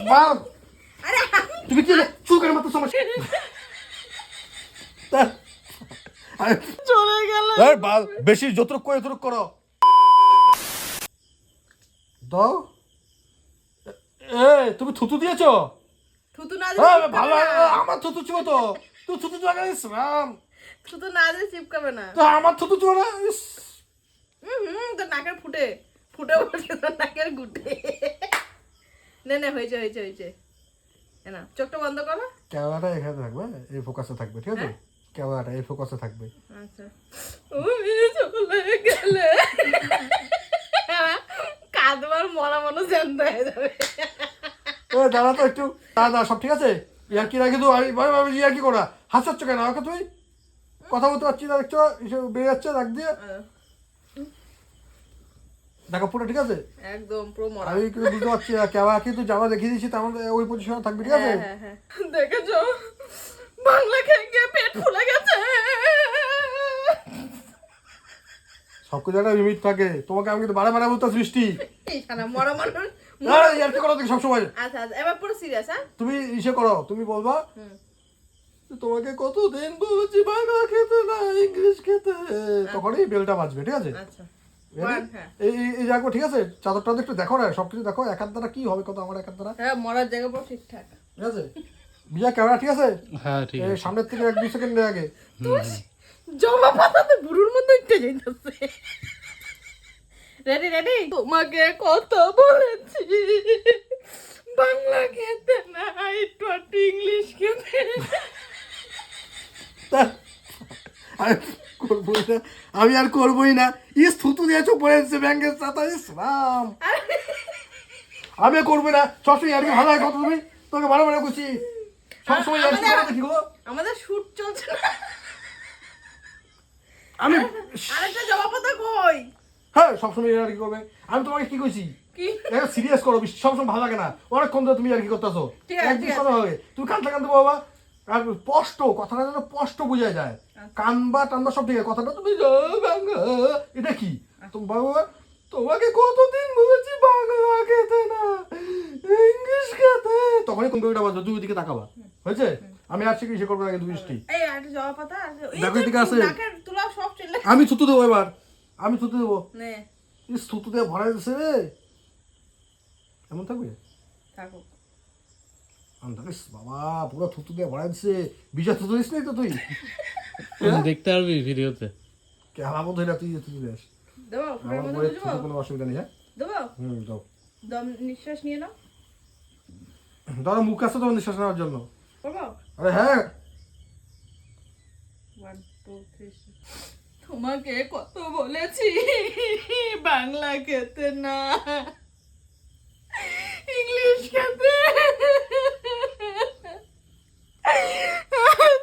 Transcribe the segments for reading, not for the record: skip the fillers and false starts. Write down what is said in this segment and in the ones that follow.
বাল তুমি কি চুলকার মতো সমস্যা চলে গেল। বাল বেশি যতটুক করে ততটুক করো দাও। তুমি থুতু দিয়েছো? থুতু না ভালো আমার থুতু ছিল তো তুই থুতু রাম থুতু না দিয়ে চিপকাবে না। তো আমার থুতু ছিল না তোর নাকের ফুটে পড়ছে তোর নাকের গুটে। নে হয়েছে হয়েছে হয়েছে। না চোখটা বন্ধ করো। ক্যামেরাটা এখানে থাকবে, এই ফোকাসে থাকবে, ঠিক আছে? ক্যামেরাটা এই ফোকাসে থাকবে। আচ্ছা চলে গেলে কাঁদবার মরা মনে জ্যান্ত হয়ে যাবে। দাঁড়া তো একটু, দাদা সব ঠিক আছে? ইয়ার কি রাখি তো আমি ইয়ার কি করা হাসাচ্ছ কেন আমাকে? তুই কথা বলতে পারছি না, দেখছো বেড়ে যাচ্ছে রাখ দিয়ে। দেখো পুরো ঠিক আছে একদম পুরো মরা। আমি কিন্তু বুঝতে পারছি না, ক্যামেরা কিন্তু জামা দেখিয়ে দিয়েছি, তার মধ্যে ওই পজিশনে থাকবে, ঠিক আছে? হ্যাঁ দেখেছো বাংলা খেয়ে গিয়ে পেট ফুলে গেছে। সবকিছু একটা লিমিট থাকে। তোমাকে আমি কিন্তু বারে বারে বলতে বৃষ্টি মরা মানুষ। ইয়ার কি করো তুমি সবসময়? আচ্ছা এবার পুরো সিরিয়াস। হ্যাঁ তুমি ইসে করো, তুমি বলবা তোমাকে কতদিন বলছি বাংলা খেতে না ইংলিশ খেতে, তখনই বেলটা বাজবে, ঠিক আছে? আচ্ছা এই যাকো, ঠিক আছে? চাদরটা একটু দেখো না, সবকিছু দেখো। এক হাত দ্বারা কি হবে কত, আমার এক হাত দ্বারা, হ্যাঁ মরার জায়গা পুরো ঠিকঠাক, ঠিক আছে? বিজা ক্যামেরা ঠিক আছে? হ্যাঁ ঠিক আছে। সামনের থেকে 1-2 সেকেন্ড আগে জমা পাতাতে বুড়োর মধ্যে উঠে যাইতেছে। রেডি তোমাকে কত বলেছি বাংলা খেতে না, একটু ইংলিশ খেতে। আমি আর করবোই না। ইস থুতু দিয়েছো পড়ে এসছে ব্যাংকের সাথে, ইস রাম আমি আর করবোই না। সবসময় আর কি ভালো হয় কত, তুমি তোকে ভালো ভালো করছি সবসময় আর কি করো দেখি গো। আমাদের শুট চলছে না। আমি আরেকটা জমা পাতা কই? হ্যাঁ সবসময় আর কি করবে। আমি তোমাকে কি কইছি কি সিরিয়াস করো, সবসময় ভালো লাগে না। অনেকক্ষণ ধরে তুমি আর কি করতেছো, একদিন সময় হবে তুমি কানতে কানতে বাবা। আর স্পষ্ট কথাটা যেন স্পষ্ট বোঝা যায়, কানবা টানবা সব ঠিক আছে, কথাটা তুমি এটা কি তুমি বাবা তোমাকে কতদিন বলেছি বাংলা খেতে না ইংলিশ খেতে, তখনই কম্পিউটার বাজবে, দুই দিকে তাকাবা, হয়েছে? আমি আর শিখি করবো না কিন্তু বৃষ্টি। এই একটা জমা পাতা আছে, দেখো এদিকে আছে। নাকের তুলা সব চলে। আমি থুতু দেবো এবার, আমি থুতু দেবো। নে ইস থুতু দিয়ে ভরা দিচ্ছে রে, এমন থাকবে থাকো। বাবা পুরো থুতু দিয়ে ভরা দিচ্ছে। বিজা থুতু দিস নাই তো তুই? দেখতে পারবি ভিডিওতে। কেমন মতো এটা তুই থুতু দিস? দেবো আমার ফুলের মধ্যে বইয়ের বুঝবো। থুতু কোনো অসুবিধা নেই। হ্যাঁ দেবো দাও দম নিঃশ্বাস নিয়ে নাও। ধরো মুখ আছে তোমার নিঃশ্বাস নেওয়ার জন্য। করবো আরে হ্যাঁ 1 2 3 তোমাকে কত বলেছি বাংলা খেতে না ইংলিশ খেতে।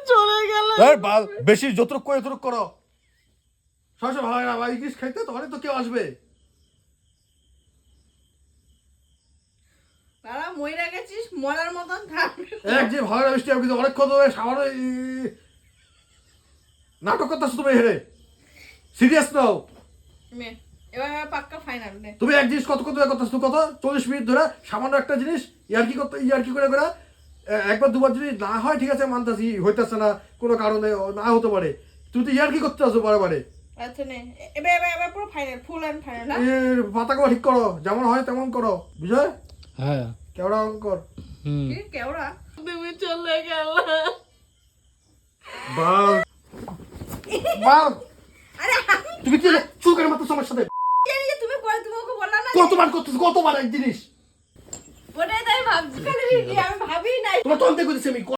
চলে গেল। বাল বেশি যতটুক করে ততটুক করো। সবসময় ভালো না ভাই ইংলিশ খাইতে, তখনই তো কেউ আসবে। তারা মইরা গেছিস মরার মতন থাকবে। এক যে ভালো না বৃষ্টি, আমি কিন্তু অনেকক্ষণ ধরে সামান্য নাটক করতেছো তুমি। হেরে সিরিয়াস নাও। এবার পাক্কা ফাইনাল নে। তুমি এক জিনিস কত করতেছো, কত 40 মিনিট ধরে সামান্য একটা জিনিস ইয়ার্কি করতে, ইয়ার্কি করে করে একবার দুবার যদি না হয় ঠিক আছে মানতেছি, হইতেছে না কোনো কারণে না হতে পারে, তুমি তো ইয়ার্কি করতে আসো বারে বারে। আচ্ছা নে এবার পুরো ফাইনাল, ফুল এন্ড ফাইনাল। পাতাগুলো ঠিক করো, যেমন হয় তেমন করো, বুঝলে? হ্যাঁ কেওড়া কর। কি কেওড়া তুমি চলে গেল। বাল বাল আরে তুমি কি চুলকার মতো সমস্যা দেবে? তুমি করে তুমি ওকে বললা না কতবার করতেছ, কতবার এক জিনিস? ওটাই তাই ভাবছি, আমি ভাবি নাই তোমার তখন দেখতেছি আমি